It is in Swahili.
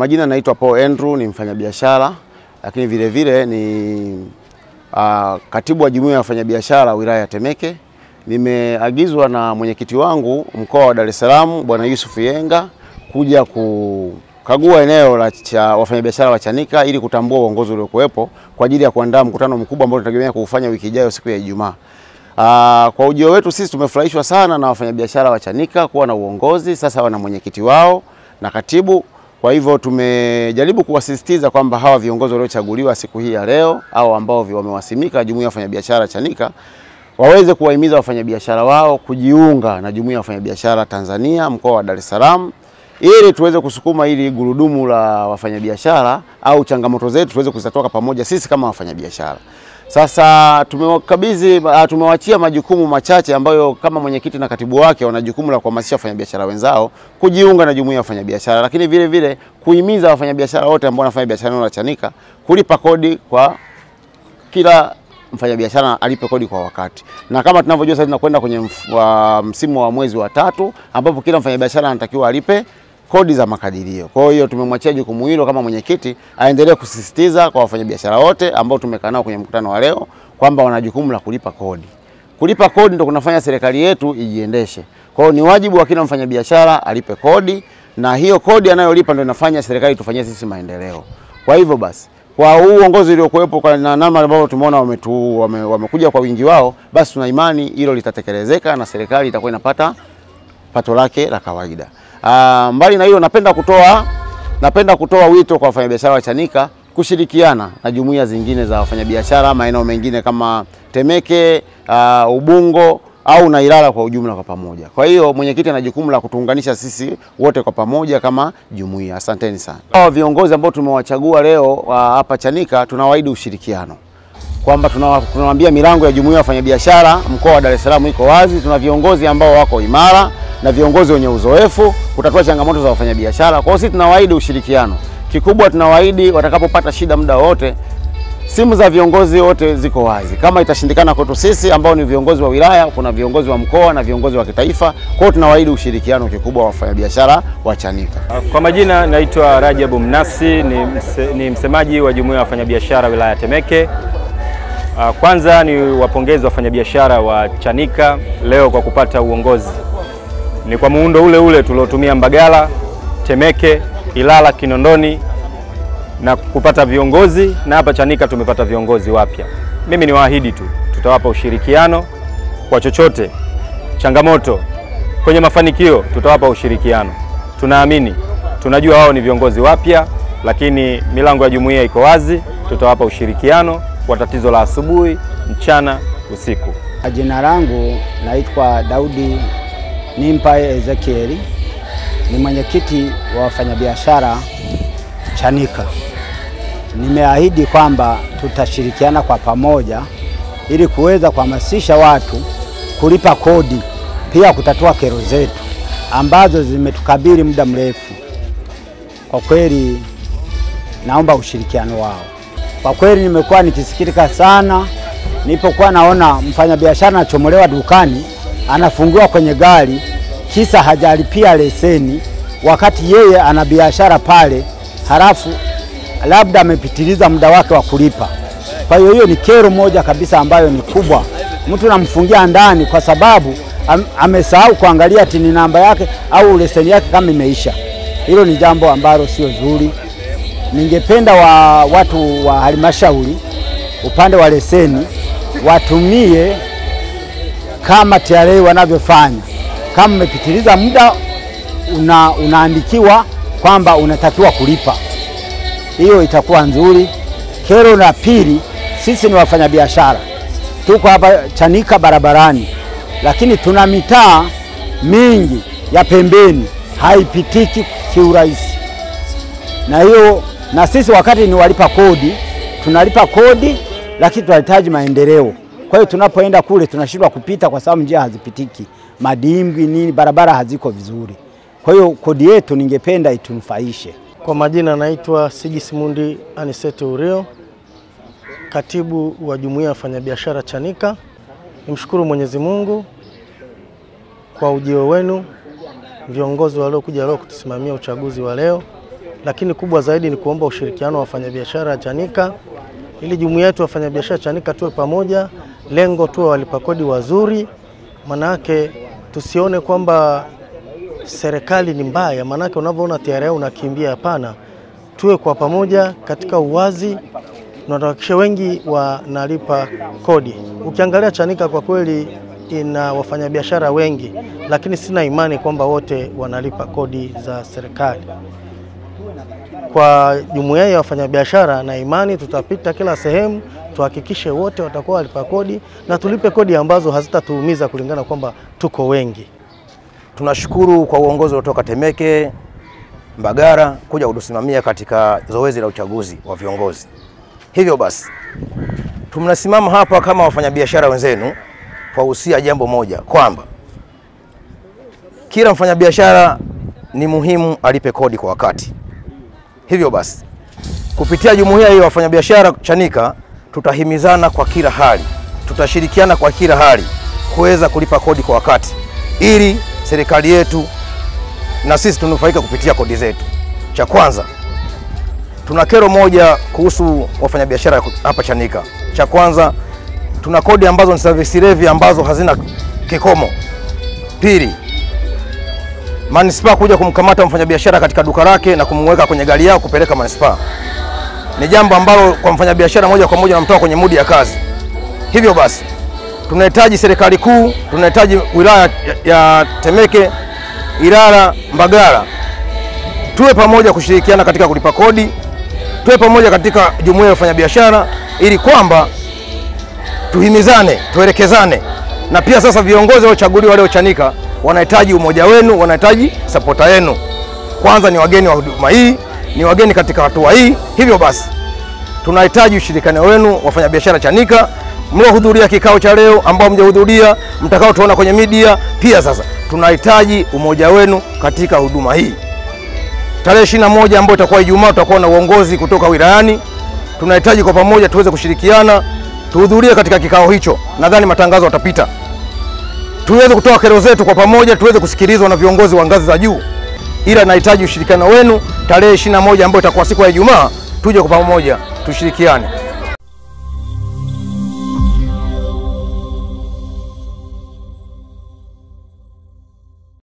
Majina naitwa Paul Andrew, ni mfanyabiashara lakini vile vile ni katibu wa jumuiya ya wafanyabiashara wilaya ya Temeke. Nimeagizwa na mwenyekiti wangu mkoa wa Dar es Salaam Bwana Yusuf Yenga kuja kukagua eneo la wafanyabiashara wa Chanika ili kutambua uongozi uliokuwepo kwa ajili ya kuandaa mkutano mkubwa ambao tunategemea kuufanya wiki ijayo siku ya Ijumaa. Kwa ujio wetu sisi tumefurahishwa sana na wafanyabiashara wa Chanika kuwa na uongozi sasa wana mwenyekiti wao na katibu. Kwa hivyo tumejaribu kuwasisitiza kwamba hawa viongozi waliochaguliwa siku hii ya leo au ambao wamewasimika jumuiya ya wafanyabiashara Chanika waweze kuwahimiza wafanyabiashara wao kujiunga na jumuiya ya wafanyabiashara Tanzania mkoa wa Dar es Salaam ili tuweze kusukuma ili gurudumu la wafanyabiashara au changamoto zetu tuweze kuzitoa pamoja sisi kama wafanyabiashara. Sasa tumewachia majukumu machache ambayo kama mwenyekiti na katibu wake wana jukumu la kuhamasisha wafanyabiashara wenzao kujiunga na jumuiya ya wafanyabiashara, lakini vile vile kuhimiza wafanyabiashara wote ambao wanafanya biashara na Chanika kulipa kodi kwa kila mfanyabiashara alipe kodi kwa wakati. Na kama tunavyojua sasa tunakwenda kwenye msimu wa mwezi wa 3 ambapo kila mfanyabiashara anatakiwa alipe kodi za makadirio. Kwa hiyo tumemwachia jukumu hilo kama mwenyekiti aendelee kusisitiza kwa wafanyabiashara wote ambao tumekaa nao kwenye mkutano wa leo kwamba wana jukumu la kulipa kodi. Kulipa kodi ndio kunafanya serikali yetu ijiendeshe. Kwa hiyo ni wajibu wa kila mfanyabiashara alipe kodi na hiyo kodi anayolipa ndio inafanya serikali tufanyie sisi maendeleo. Kwa hivyo basi kwa uongozi uliokuwepo kwa namna ambavyo tumeona wamekuja kwa wingi wao, basi tuna imani hilo litatekelezeka na serikali itakuwa inapata pato lake la kawaida. Mbali na hiyo napenda kutoa wito kwa wafanyabiashara wa Chanika kushirikiana na jumuiya zingine za wafanyabiashara maeneo mengine kama Temeke, Ubungo au na Ilala kwa ujumla kwa pamoja. Kwa hiyo mwenyekiti ana jukumu la kutuunganisha sisi wote kwa pamoja kama jumuiya. Asanteni sana. Hao viongozi ambao tumewachagua leo hapa Chanika tunawaahidi ushirikiano. Kwamba tunawaambia milango ya jumuiya ya wafanyabiashara mkoa wa Dar es Salaam iko wazi. Tuna viongozi ambao wako imara na viongozi wenye uzoefu kutatua changamoto za wafanyabiashara. Kwa hiyo sisi tunawaahidi ushirikiano. Kikubwa tunawaahidi watakapopata shida muda wote simu za viongozi wote ziko wazi. Kama itashindikana kwetu sisi ambao ni viongozi wa wilaya, kuna viongozi wa mkoa na viongozi wa kitaifa. Kwa hiyo tunawaahidi ushirikiano kikubwa wa wafanyabiashara wa Chanika. Kwa majina naitwa Rajabu Mnafsi, ni msemaji wa jumuiya ya wafanyabiashara wilaya ya Temeke. Kwanza ni wapongezi wafanyabiashara wa Chanika leo kwa kupata uongozi. Ni kwa muundo ule ule tuliotumia Mbagala, Temeke, Ilala, Kinondoni na kupata viongozi, na hapa Chanika tumepata viongozi wapya. Mimi ni waahidi tu tutawapa ushirikiano kwa chochote, changamoto, kwenye mafanikio tutawapa ushirikiano. Tunaamini, tunajua wao ni viongozi wapya, lakini milango ya jumuiya iko wazi, tutawapa ushirikiano kwa tatizo la asubuhi, mchana, usiku. Jina langu naitwa Daudi Nimpaye Ezekieli, ni mwenyekiti wa wafanyabiashara Chanika. Nimeahidi kwamba tutashirikiana kwa pamoja ili kuweza kuhamasisha watu kulipa kodi, pia kutatua kero zetu ambazo zimetukabili muda mrefu. Kwa kweli naomba ushirikiano wao. Kwa kweli nimekuwa nikisikitika sana nilipokuwa naona mfanyabiashara anachomolewa dukani, anafungiwa kwenye gari kisa hajalipia leseni wakati yeye ana biashara pale, halafu labda amepitiliza muda wake wa kulipa. Kwa hiyo ni kero moja kabisa ambayo ni kubwa. Mtu namfungia ndani kwa sababu amesahau kuangalia tini namba yake au leseni yake kama imeisha. Hilo ni jambo ambalo sio zuri. Ningependa watu wa halmashauri upande wa leseni watumie kama TRA wanavyofanya. Kama umepitiliza muda unaandikiwa kwamba unatakiwa kulipa. Hiyo itakuwa nzuri. Kero la pili, sisi ni wafanyabiashara. Tuko hapa Chanika barabarani, lakini tuna mitaa mingi ya pembeni haipitiki kiurahisi. Na sisi wakati ni walipa kodi, tunalipa kodi lakini tunahitaji maendeleo. Kwa hiyo tunapoenda kule tunashindwa kupita kwa sababu njia hazipitiki. Madimbwi nini, barabara haziko vizuri. Kwa hiyo kodi yetu ningependa itunufaishe. Kwa majina naitwa Sigismundi Anisete Urio, katibu wa jumuiya ya wafanyabiashara Chanika. Nimshukuru Mwenyezi Mungu kwa ujio wenu, viongozi waliokuja leo kutusimamia uchaguzi wa leo. lakini kubwa zaidi ni kuomba ushirikiano wa wafanyabiashara Chanika, ili jumuiya yetu wafanyabiashara Chanika tuwe pamoja, lengo tuwe walipa kodi wazuri. Manake tusione kwamba serikali ni mbaya, manake unavyoona TRA unakimbia, hapana. Tuwe kwa pamoja katika uwazi na tuhakikishe wengi wanalipa kodi. Ukiangalia Chanika kwa kweli ina wafanyabiashara wengi, lakini sina imani kwamba wote wanalipa kodi za serikali. Kwa jumuiya ya wafanyabiashara na imani tutapita kila sehemu, tuhakikishe wote watakuwa walipa kodi na tulipe kodi ambazo hazitatuumiza kulingana kwamba tuko wengi. Tunashukuru kwa uongozi kutoka Temeke, Mbagara kuja kutusimamia katika zoezi la uchaguzi wa viongozi. Hivyo basi, tunasimama hapa kama wafanyabiashara wenzenu kwa usia jambo moja, kwamba kila mfanyabiashara ni muhimu alipe kodi kwa wakati. Hivyo basi, kupitia jumuiya hii ya wafanyabiashara Chanika tutahimizana kwa kila hali, tutashirikiana kwa kila hali kuweza kulipa kodi kwa wakati, ili serikali yetu na sisi tunufaika kupitia kodi zetu. Cha kwanza, tuna kero moja kuhusu wafanyabiashara hapa Chanika. Cha kwanza, tuna kodi ambazo ni service levy ambazo hazina kikomo. Pili, manispaa kuja kumkamata mfanyabiashara katika duka lake na kumweka kwenye gari yao kupeleka manispaa ni jambo ambalo kwa mfanyabiashara moja kwa moja namtoa kwenye mudi ya kazi. Hivyo basi, tunahitaji serikali kuu, tunahitaji wilaya ya Temeke, Ilala, Mbagara tuwe pamoja kushirikiana katika kulipa kodi, tuwe pamoja katika jumuiya ya wafanyabiashara, ili kwamba tuhimizane, tuelekezane. Na pia sasa viongozi waliochaguliwa leo Chanika wanahitaji umoja wenu, wanahitaji supporta yenu. Kwanza ni wageni wa huduma hii, ni wageni katika hatua hii. Hivyo basi, tunahitaji ushirikiano wenu wafanyabiashara Chanika, mliohudhuria kikao cha leo, ambao mjahudhuria, mtakao tuona kwenye media. Pia sasa tunahitaji umoja wenu katika huduma hii. Tarehe 21 ambayo itakuwa Ijumaa, tutakuwa na uongozi kutoka wilayani. Tunahitaji kwa pamoja tuweze kushirikiana, tuhudhurie katika kikao hicho. Nadhani matangazo yatapita. Tuweze kutoa kero zetu kwa pamoja, tuweze kusikilizwa na viongozi wa ngazi za juu. Ila nahitaji ushirikiano wenu tarehe 21 ambayo itakuwa siku ya Ijumaa, tuje kwa pamoja tushirikiane.